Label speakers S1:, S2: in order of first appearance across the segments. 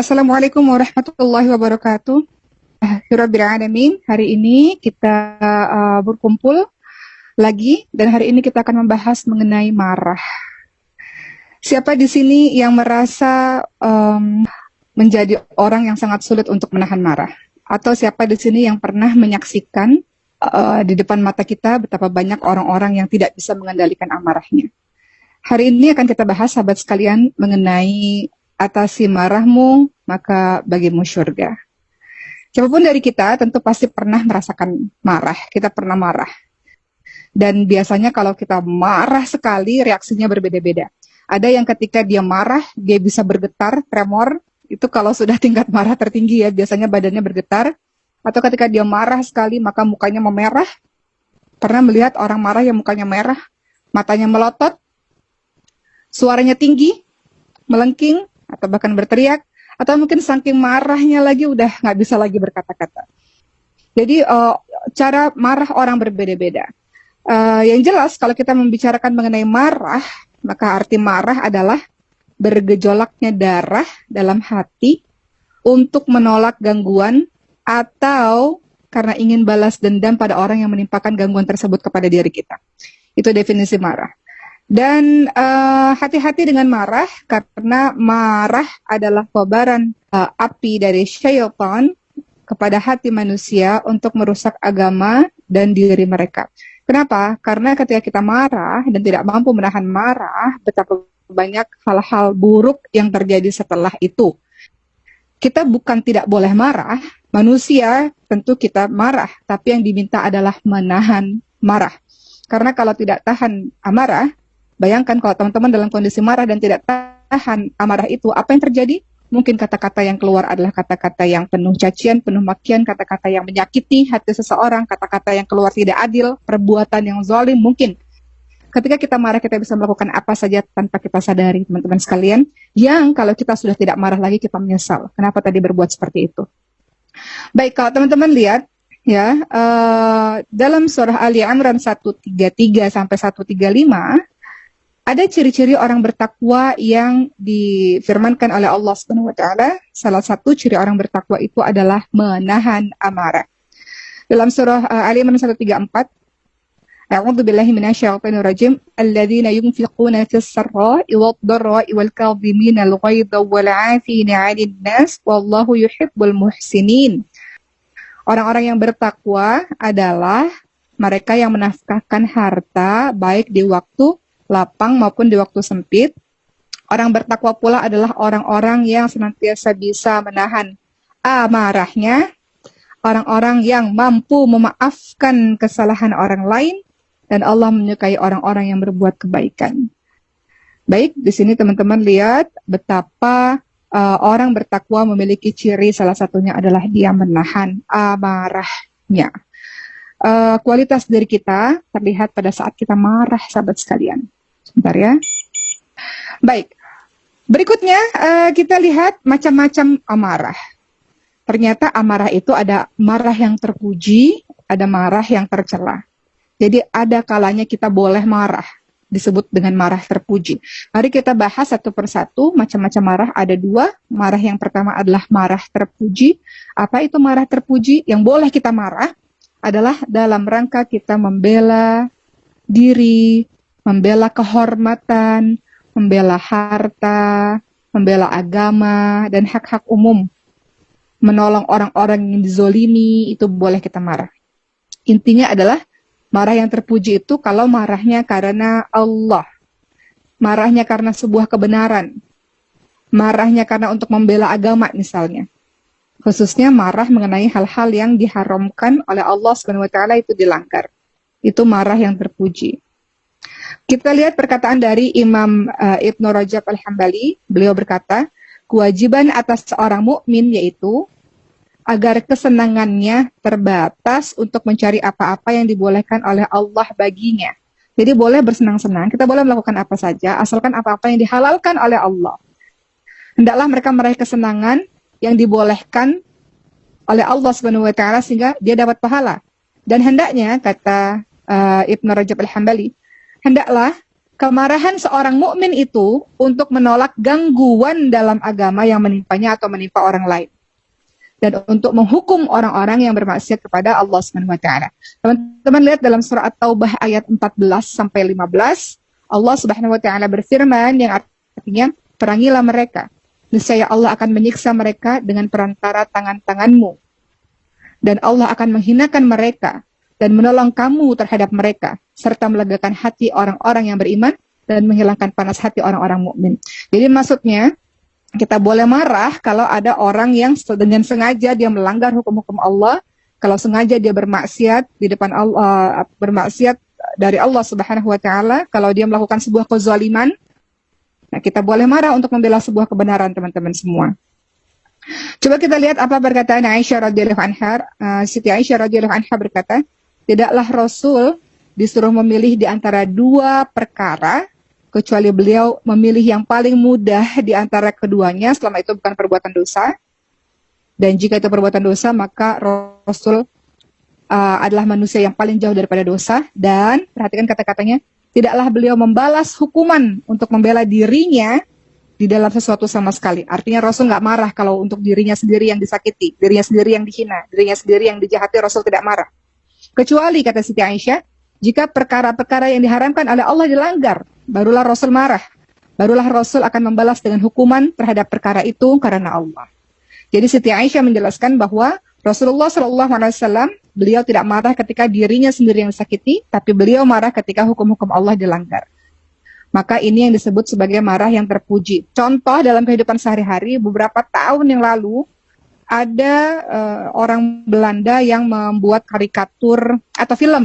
S1: Assalamualaikum warahmatullahi wabarakatuh. Rabbil alamin. Hari ini kita berkumpul lagi dan hari ini kita akan membahas mengenai marah. Siapa di sini yang merasa menjadi orang yang sangat sulit untuk menahan marah? Atau siapa di sini yang pernah menyaksikan di depan mata kita betapa banyak orang-orang yang tidak bisa mengendalikan amarahnya? Hari ini akan kita bahas, sahabat sekalian, mengenai atasi marahmu, maka bagimu syurga. Siapapun dari kita tentu pasti pernah merasakan marah. Kita pernah marah. Dan biasanya kalau kita marah sekali, reaksinya berbeda-beda. Ada yang ketika dia marah, dia bisa bergetar, tremor. Itu kalau sudah tingkat marah tertinggi ya, biasanya badannya bergetar. Atau ketika dia marah sekali, maka mukanya memerah. Pernah melihat orang marah yang mukanya merah, matanya melotot, suaranya tinggi, melengking, atau bahkan berteriak, atau mungkin saking marahnya lagi udah nggak bisa lagi berkata-kata. Jadi cara marah orang berbeda-beda. Yang jelas kalau kita membicarakan mengenai marah, maka arti marah adalah bergejolaknya darah dalam hati untuk menolak gangguan atau karena ingin balas dendam pada orang yang menimpakan gangguan tersebut kepada diri kita. Itu definisi marah. Dan hati-hati dengan marah, karena marah adalah kobaran api dari syaitan kepada hati manusia untuk merusak agama dan diri mereka. Kenapa? Karena ketika kita marah dan tidak mampu menahan marah, betapa banyak hal-hal buruk yang terjadi setelah itu. Kita bukan tidak boleh marah, manusia tentu kita marah, tapi yang diminta adalah menahan marah. Karena kalau tidak tahan amarah, bayangkan kalau teman-teman dalam kondisi marah dan tidak tahan amarah itu, apa yang terjadi? Mungkin kata-kata yang keluar adalah kata-kata yang penuh cacian, penuh makian, kata-kata yang menyakiti hati seseorang, kata-kata yang keluar tidak adil, perbuatan yang zalim mungkin. Ketika kita marah, kita bisa melakukan apa saja tanpa kita sadari, teman-teman sekalian, yang kalau kita sudah tidak marah lagi, kita menyesal. Kenapa tadi berbuat seperti itu? Baik, kalau teman-teman lihat, ya, dalam surah Ali Imran 133 sampai 135, ada ciri-ciri orang bertakwa yang difirmankan oleh Allah Subhanahu wa taala. Salah satu ciri orang bertakwa itu adalah menahan amarah. Dalam surah Ali Imran 134, A'udzu billahi minasyaitonir rajim. Alladzina yunfiquna fis sarra'i wad dharra'i wal kadhimina al ghaidha wal 'afina 'anil nas wallahu yuhibbul muhsinin. Orang-orang yang bertakwa adalah mereka yang menafkahkan harta baik di waktu lapang maupun di waktu sempit. Orang bertakwa pula adalah orang-orang yang senantiasa bisa menahan amarahnya, orang-orang yang mampu memaafkan kesalahan orang lain, dan Allah menyukai orang-orang yang berbuat kebaikan. Baik, di sini teman-teman lihat betapa orang bertakwa memiliki ciri, salah satunya adalah dia menahan amarahnya. Kualitas diri kita terlihat pada saat kita marah, sahabat sekalian. Sebentar ya. Baik, berikutnya kita lihat macam-macam amarah. Ternyata amarah itu ada marah yang terpuji, ada marah yang tercela. Jadi ada kalanya kita boleh marah, disebut dengan marah terpuji. Mari kita bahas satu persatu, macam-macam marah ada dua. Marah yang pertama adalah marah terpuji. Apa itu marah terpuji? Yang boleh kita marah adalah dalam rangka kita membela diri, membela kehormatan, membela harta, membela agama, dan hak-hak umum. Menolong orang-orang yang dizolimi, itu boleh kita marah. Intinya adalah marah yang terpuji itu kalau marahnya karena Allah, marahnya karena sebuah kebenaran, marahnya karena untuk membela agama misalnya. Khususnya marah mengenai hal-hal yang diharamkan oleh Allah Subhanahu wa taala itu dilanggar. Itu marah yang terpuji. Kita lihat perkataan dari Imam Ibnu Rajab Al-Hambali. Beliau berkata, kewajiban atas seorang mukmin yaitu agar kesenangannya terbatas untuk mencari apa-apa yang dibolehkan oleh Allah baginya. Jadi boleh bersenang-senang, kita boleh melakukan apa saja, asalkan apa-apa yang dihalalkan oleh Allah. Hendaklah mereka meraih kesenangan yang dibolehkan oleh Allah Subhanahu wa taala sehingga dia dapat pahala. Dan hendaknya, kata Ibnu Rajab Al-Hambali, hendaklah kemarahan seorang mukmin itu untuk menolak gangguan dalam agama yang menimpanya atau menimpa orang lain, dan untuk menghukum orang-orang yang bermaksiat kepada Allah Subhanahu wa taala. Teman-teman lihat dalam surah At-Taubah ayat 14 sampai 15, Allah Subhanahu wa taala berfirman yang artinya, perangilah mereka, niscaya Allah akan menyiksa mereka dengan perantara tangan-tanganmu, dan Allah akan menghinakan mereka dan menolong kamu terhadap mereka, serta melegakan hati orang-orang yang beriman dan menghilangkan panas hati orang-orang mukmin. Jadi maksudnya, kita boleh marah kalau ada orang yang dengan sengaja dia melanggar hukum-hukum Allah, kalau sengaja dia bermaksiat di depan Allah, bermaksiat dari Allah Subhanahu wa taala, kalau dia melakukan sebuah kezaliman, nah kita boleh marah untuk membela sebuah kebenaran, teman-teman semua. Coba kita lihat apa perkataan Aisyah radhiyallahu anha. Siti Aisyah radhiyallahu anha berkata, tidaklah Rasul disuruh memilih di antara dua perkara, kecuali beliau memilih yang paling mudah di antara keduanya selama itu bukan perbuatan dosa. Dan jika itu perbuatan dosa, maka Rasul adalah manusia yang paling jauh daripada dosa. Dan perhatikan kata-katanya, tidaklah beliau membalas hukuman untuk membela dirinya di dalam sesuatu sama sekali. Artinya Rasul nggak marah kalau untuk dirinya sendiri yang disakiti, dirinya sendiri yang dihina, dirinya sendiri yang dijahati, Rasul tidak marah. Kecuali, kata Siti Aisyah, jika perkara-perkara yang diharamkan oleh Allah dilanggar, barulah Rasul marah. Barulah Rasul akan membalas dengan hukuman terhadap perkara itu karena Allah. Jadi Siti Aisyah menjelaskan bahwa Rasulullah SAW, beliau tidak marah ketika dirinya sendiri yang disakiti, tapi beliau marah ketika hukum-hukum Allah dilanggar. Maka ini yang disebut sebagai marah yang terpuji. Contoh dalam kehidupan sehari-hari, beberapa tahun yang lalu, ada orang Belanda yang membuat karikatur atau film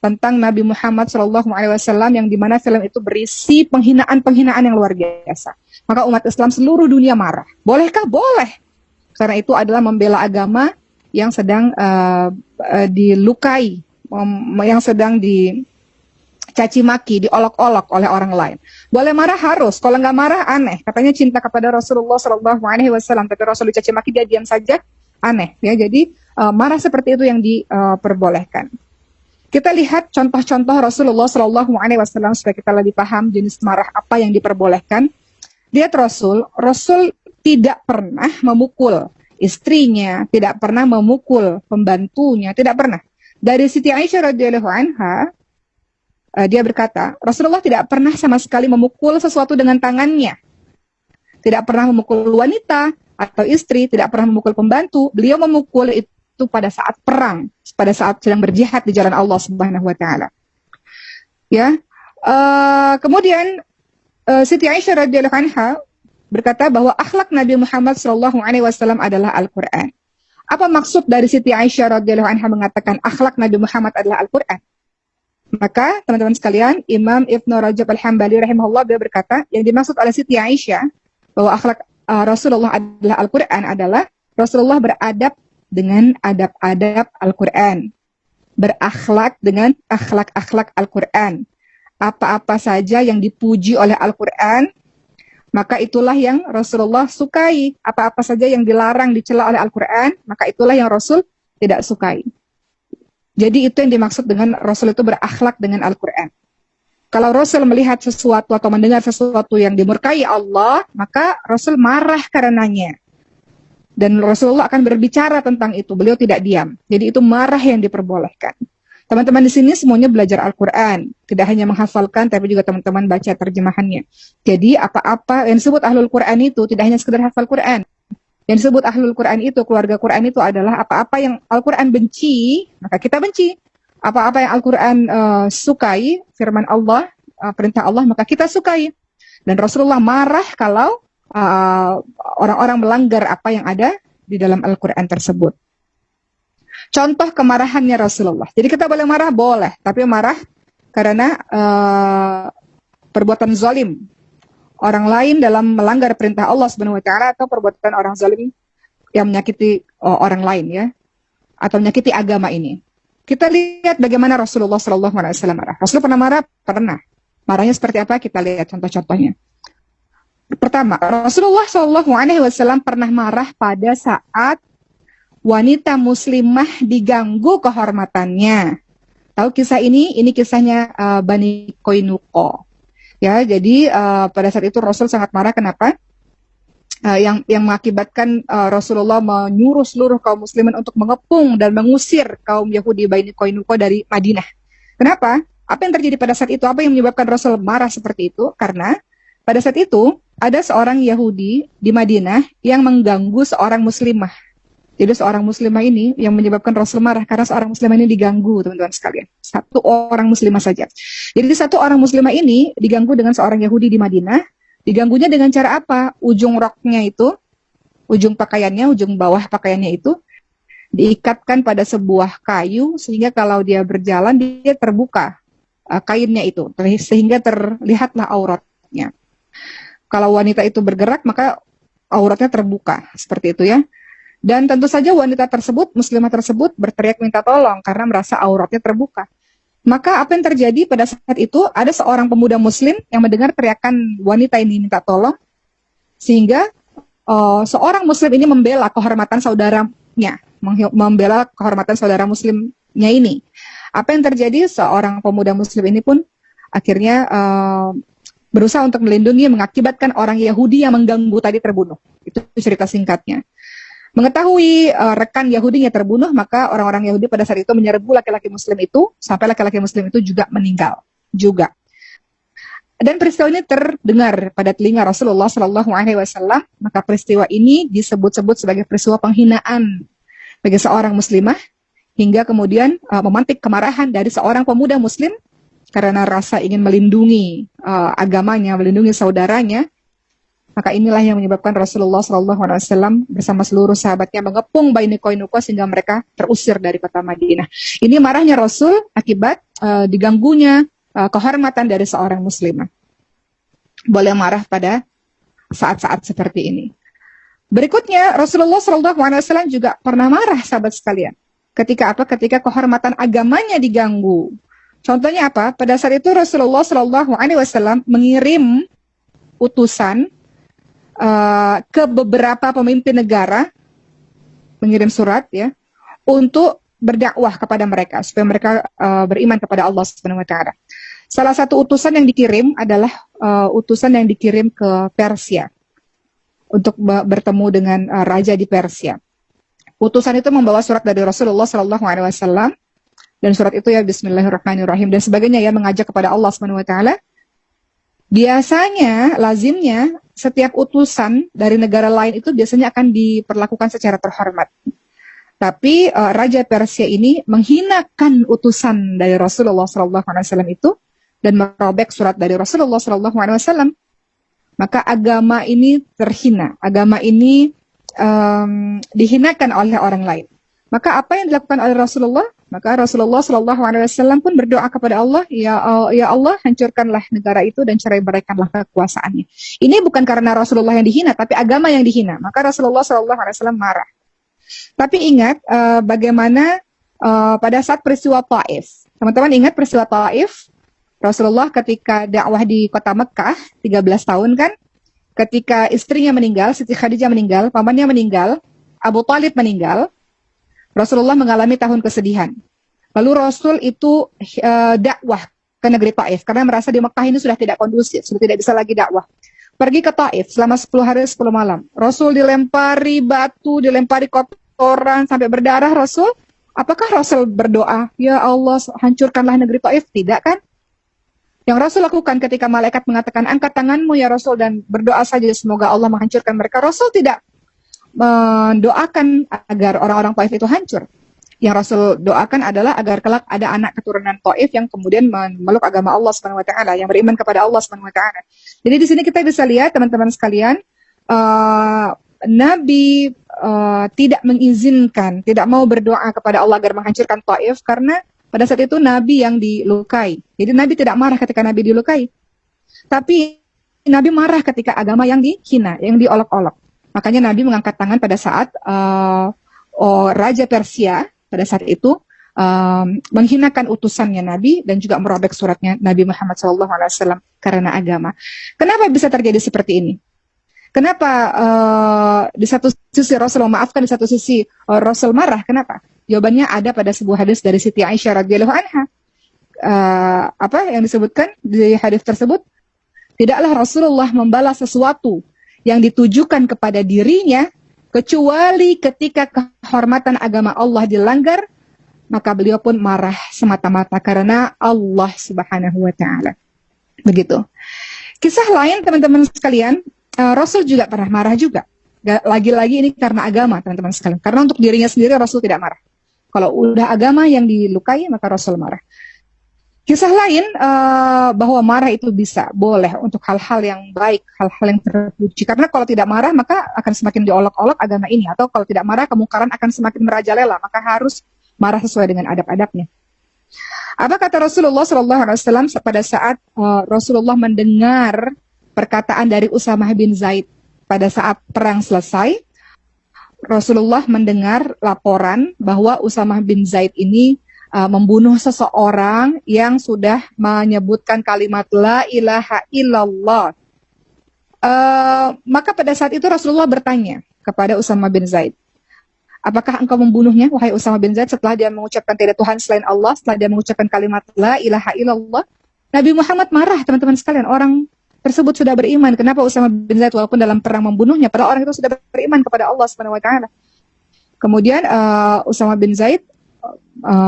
S1: tentang Nabi Muhammad SAW, yang dimana film itu berisi penghinaan-penghinaan yang luar biasa. Maka umat Islam seluruh dunia marah. Bolehkah? Boleh. Karena itu adalah membela agama yang sedang dilukai, yang sedang dicaci maki, diolok-olok oleh orang lain. Boleh marah, harus. Kalau nggak marah, aneh. Katanya cinta kepada Rasulullah SAW, tapi Rasul dicaci maki, dia diam saja, aneh. Ya, jadi marah seperti itu yang diperbolehkan. Kita lihat contoh-contoh Rasulullah SAW supaya kita lebih paham jenis marah apa yang diperbolehkan. Lihat Rasul tidak pernah memukul istrinya, tidak pernah memukul pembantunya, tidak pernah. Dari Siti Aisyah radhiyallahu anha, dia berkata, Rasulullah tidak pernah sama sekali memukul sesuatu dengan tangannya. Tidak pernah memukul wanita atau istri, tidak pernah memukul pembantu. Beliau memukul itu pada saat perang, pada saat sedang berjihad di jalan Allah Subhanahu wa taala. Ya. Kemudian Siti Aisyah radhiyallahu anha berkata bahwa akhlak Nabi Muhammad SAW adalah Al-Quran. Apa maksud dari Siti Aisyah radhiyallahu anha mengatakan akhlak Nabi Muhammad adalah Al-Quran? Maka teman-teman sekalian, Imam Ibnu Rajab Al-Hambali rahimahullah, beliau berkata, yang dimaksud oleh Siti Aisyah bahwa akhlak Rasulullah adalah Al-Quran adalah Rasulullah beradab dengan adab-adab Al-Quran, berakhlak dengan akhlak-akhlak Al-Quran. Apa-apa saja yang dipuji oleh Al-Quran, maka itulah yang Rasulullah sukai. Apa-apa saja yang dilarang, dicela oleh Al-Quran, maka itulah yang Rasul tidak sukai. Jadi itu yang dimaksud dengan Rasul itu berakhlak dengan Al-Quran. Kalau Rasul melihat sesuatu atau mendengar sesuatu yang dimurkai Allah, maka Rasul marah karenanya. Dan Rasulullah akan berbicara tentang itu. Beliau tidak diam. Jadi itu marah yang diperbolehkan. Teman-teman di sini semuanya belajar Al-Quran. Tidak hanya menghafalkan, tapi juga teman-teman baca terjemahannya. Jadi apa-apa yang disebut Ahlul Quran itu tidak hanya sekedar hafal Quran. Yang disebut Ahlul Quran itu, keluarga Quran itu adalah apa-apa yang Al-Quran benci, maka kita benci. Apa-apa yang Al-Quran sukai, firman Allah, perintah Allah, maka kita sukai. Dan Rasulullah marah kalau orang-orang melanggar apa yang ada di dalam Al-Quran tersebut. Contoh kemarahannya Rasulullah. Jadi kita boleh marah, boleh. Tapi marah karena perbuatan zalim orang lain dalam melanggar perintah Allah Subhanahu wa taala, atau perbuatan orang zalim yang menyakiti orang lain, ya, atau menyakiti agama ini. Kita lihat bagaimana Rasulullah SAW marah. Rasul pernah marah? Pernah. Marahnya seperti apa? Kita lihat contoh-contohnya. Pertama, Rasulullah SAW pernah marah pada saat wanita muslimah diganggu kehormatannya. Tahu kisah ini? Ini kisahnya Bani Koinuko. Ya, jadi pada saat itu Rasul sangat marah. Kenapa? Yang mengakibatkan Rasulullah menyuruh seluruh kaum muslimin untuk mengepung dan mengusir kaum Yahudi Bani Koinuko dari Madinah. Kenapa? Apa yang terjadi pada saat itu? Apa yang menyebabkan Rasul marah seperti itu? Karena pada saat itu ada seorang Yahudi di Madinah yang mengganggu seorang muslimah. Jadi seorang muslimah ini yang menyebabkan Rasul marah karena seorang muslimah ini diganggu, teman-teman sekalian. Satu orang muslimah saja. Jadi satu orang muslimah ini diganggu dengan seorang Yahudi di Madinah. Diganggunya dengan cara apa? Ujung roknya itu, ujung pakaiannya, ujung bawah pakaiannya itu diikatkan pada sebuah kayu sehingga kalau dia berjalan dia terbuka kainnya itu sehingga terlihatlah auratnya. Kalau wanita itu bergerak maka auratnya terbuka seperti itu ya. Dan tentu saja wanita tersebut, muslimah tersebut berteriak minta tolong karena merasa auratnya terbuka. Maka apa yang terjadi pada saat itu, ada seorang pemuda muslim yang mendengar teriakan wanita ini minta tolong, sehingga seorang muslim ini membela kehormatan saudaranya, membela kehormatan saudara muslimnya ini. Apa yang terjadi, seorang pemuda muslim ini pun akhirnya berusaha untuk melindungi, mengakibatkan orang Yahudi yang mengganggu tadi terbunuh. Itu cerita singkatnya. Mengetahui rekan Yahudinya terbunuh, maka orang-orang Yahudi pada saat itu menyerbu laki-laki muslim itu, sampai laki-laki muslim itu juga meninggal juga. Dan peristiwa ini terdengar pada telinga Rasulullah SAW, maka peristiwa ini disebut-sebut sebagai peristiwa penghinaan bagi seorang muslimah, hingga kemudian memantik kemarahan dari seorang pemuda muslim, karena rasa ingin melindungi agamanya, melindungi saudaranya. Maka inilah yang menyebabkan Rasulullah SAW bersama seluruh sahabatnya mengepung Bani Koinuko sehingga mereka terusir dari kota Madinah. Ini marahnya Rasul akibat diganggunya kehormatan dari seorang muslimah. Boleh marah pada saat-saat seperti ini. Berikutnya Rasulullah SAW juga pernah marah, sahabat sekalian. Ketika apa? Ketika kehormatan agamanya diganggu. Contohnya apa? Pada saat itu Rasulullah SAW mengirim utusan ke beberapa pemimpin negara, mengirim surat ya untuk berdakwah kepada mereka supaya mereka beriman kepada Allah Subhanahu wa taala. Salah satu utusan yang dikirim adalah utusan yang dikirim ke Persia untuk bertemu dengan raja di Persia. Utusan itu membawa surat dari Rasulullah SAW dan surat itu ya Bismillahirrahmanirrahim dan sebagainya ya, mengajak kepada Allah Subhanahu wa taala. Biasanya, lazimnya, setiap utusan dari negara lain itu biasanya akan diperlakukan secara terhormat. Tapi Raja Persia ini menghinakan utusan dari Rasulullah SAW itu dan merobek surat dari Rasulullah SAW. Maka agama ini terhina, agama ini dihinakan oleh orang lain. Maka apa yang dilakukan oleh Rasulullah? Maka Rasulullah SAW pun berdoa kepada Allah, ya Allah, hancurkanlah negara itu dan cerai-beraikanlah kekuasaannya. Ini bukan karena Rasulullah yang dihina, tapi agama yang dihina. Maka Rasulullah SAW marah. Tapi ingat bagaimana pada saat peristiwa Taif. Teman-teman ingat peristiwa Taif? Rasulullah ketika dakwah di kota Mekah, 13 tahun kan? Ketika istrinya meninggal, Siti Khadijah meninggal, pamannya meninggal, Abu Talib meninggal, Rasulullah mengalami tahun kesedihan. Lalu Rasul itu dakwah ke negeri Taif karena merasa di Mekah ini sudah tidak kondusif, sudah tidak bisa lagi dakwah. Pergi ke Taif selama 10 hari 10 malam. Rasul dilempari batu, dilempari kotoran sampai berdarah. Rasul, apakah Rasul berdoa, ya Allah hancurkanlah negeri Taif? Tidak kan? Yang Rasul lakukan ketika malaikat mengatakan angkat tanganmu ya Rasul dan berdoa saja semoga Allah menghancurkan mereka. Rasul tidak mendoakan agar orang-orang Taif itu hancur. Yang Rasul doakan adalah agar kelak ada anak keturunan Taif yang kemudian memeluk agama Allah Subhanahu wa taala, yang beriman kepada Allah Subhanahu wa taala. Jadi di sini kita bisa lihat teman-teman sekalian, Nabi tidak mengizinkan, tidak mau berdoa kepada Allah agar menghancurkan Taif karena pada saat itu Nabi yang dilukai. Jadi Nabi tidak marah ketika Nabi dilukai. Tapi Nabi marah ketika agama yang dihina, yang diolok-olok. Makanya Nabi mengangkat tangan pada saat Raja Persia pada saat itu menghinakan utusannya Nabi dan juga merobek suratnya Nabi Muhammad SAW karena agama. Kenapa bisa terjadi seperti ini? Kenapa di satu sisi Rasul memaafkan, di satu sisi Rasul marah? Kenapa? Jawabannya ada pada sebuah hadis dari Siti Aisyah radhiyallahu anha. apa yang disebutkan di hadis tersebut, tidaklah Rasulullah membalas sesuatu yang ditujukan kepada dirinya kecuali ketika kehormatan agama Allah dilanggar, maka beliau pun marah semata-mata karena Allah Subhanahu wa taala. Begitu. Kisah lain teman-teman sekalian, Rasul juga pernah marah juga. Lagi-lagi ini karena agama teman-teman sekalian. Karena untuk dirinya sendiri Rasul tidak marah. Kalau udah agama yang dilukai maka Rasul marah. Kisah lain bahwa marah itu bisa, boleh untuk hal-hal yang baik, hal-hal yang terpuji. Karena kalau tidak marah maka akan semakin diolok-olok agama ini. Atau kalau tidak marah kemungkaran akan semakin merajalela. Maka harus marah sesuai dengan adab-adabnya. Apa kata Rasulullah SAW pada saat Rasulullah mendengar perkataan dari Usamah bin Zaid pada saat perang selesai? Rasulullah mendengar laporan bahwa Usamah bin Zaid ini membunuh seseorang yang sudah menyebutkan kalimat la ilaha illallah. Maka pada saat itu Rasulullah bertanya kepada Usamah bin Zaid, apakah engkau membunuhnya, wahai Usamah bin Zaid, setelah dia mengucapkan tidak Tuhan selain Allah, setelah dia mengucapkan kalimat la ilaha illallah? Nabi Muhammad marah, teman-teman sekalian. Orang tersebut sudah beriman. Kenapa Usamah bin Zaid walaupun dalam perang membunuhnya? Padahal orang itu sudah beriman kepada Allah Subhanahu wa taala. Kemudian Usamah bin Zaid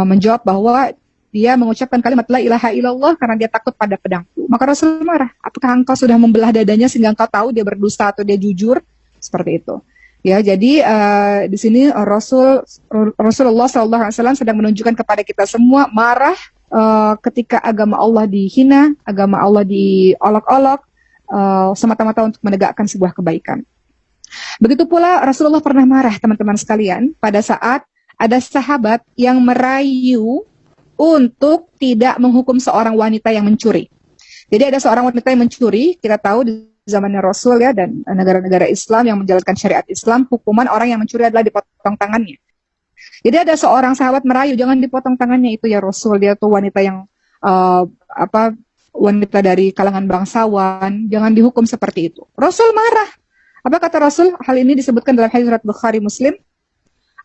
S1: menjawab bahwa dia mengucapkan kalimat la ilaha illallah karena dia takut pada pedangku. Maka Rasul marah. Apakah engkau sudah membelah dadanya sehingga engkau tahu dia berdusta atau dia jujur? Seperti itu. Ya, jadi di sini Rasulullah SAW sedang menunjukkan kepada kita semua marah ketika agama Allah dihina, agama Allah diolok-olok, semata-mata untuk menegakkan sebuah kebaikan. Begitu pula Rasulullah pernah marah, teman-teman sekalian, pada saat ada sahabat yang merayu untuk tidak menghukum seorang wanita yang mencuri. Jadi ada seorang wanita yang mencuri, kita tahu di zamannya Rasul ya, dan negara-negara Islam yang menjalankan syariat Islam, hukuman orang yang mencuri adalah dipotong tangannya. Jadi ada seorang sahabat merayu, jangan dipotong tangannya itu ya Rasul, dia tuh wanita yang wanita dari kalangan bangsawan, jangan dihukum seperti itu. Rasul marah. Apa kata Rasul? Hal ini disebutkan dalam hadis riwayat Bukhari Muslim.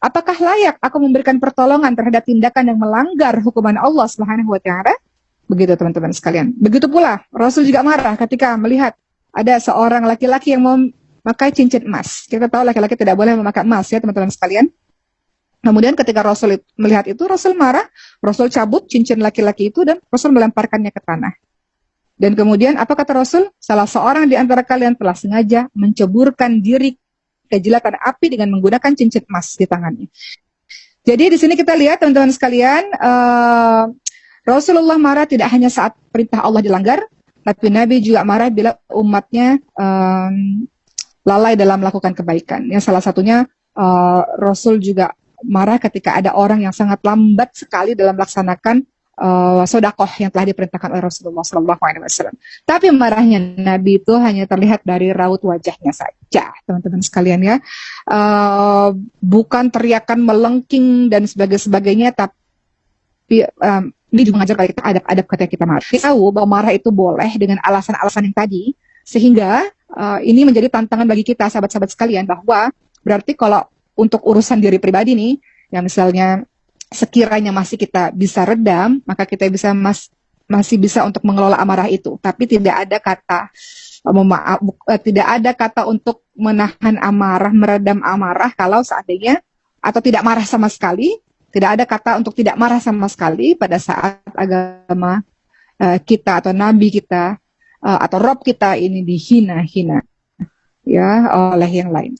S1: Apakah layak aku memberikan pertolongan terhadap tindakan yang melanggar hukuman Allah Subhanahu wa taala? Begitu teman-teman sekalian. Begitu pula Rasul juga marah ketika melihat ada seorang laki-laki yang memakai cincin emas. Kita tahu laki-laki tidak boleh memakai emas ya teman-teman sekalian. Kemudian ketika Rasul melihat itu, Rasul marah, Rasul cabut cincin laki-laki itu dan Rasul melemparkannya ke tanah. Dan kemudian apa kata Rasul? Salah seorang di antara kalian telah sengaja menceburkan diri ke jilatan api dengan menggunakan cincin emas di tangannya. Jadi di sini kita lihat teman-teman sekalian, Rasulullah marah tidak hanya saat perintah Allah dilanggar, tapi Nabi juga marah bila umatnya lalai dalam melakukan kebaikan. Yang salah satunya Rasul juga marah ketika ada orang yang sangat lambat sekali dalam melaksanakan sodakoh yang telah diperintahkan oleh Rasulullah SAW. Tapi marahnya Nabi itu hanya terlihat dari raut wajahnya saja, teman-teman sekalian ya. Bukan teriakan melengking dan sebagainya, tapi ini juga mengajar kita adab-adab ketika kita marah. Kita tahu bahwa marah itu boleh dengan alasan-alasan yang tadi, sehingga ini menjadi tantangan bagi kita, sahabat-sahabat sekalian, bahwa berarti kalau untuk urusan diri pribadi nih, yang misalnya sekiranya masih kita bisa redam, maka kita bisa masih bisa untuk mengelola amarah itu. Tapi tidak ada kata tidak ada kata untuk menahan amarah, meredam amarah kalau seandainya atau tidak marah sama sekali. Tidak ada kata untuk tidak marah sama sekali pada saat agama kita atau nabi kita atau Rob kita ini dihina-hina ya oleh yang lain.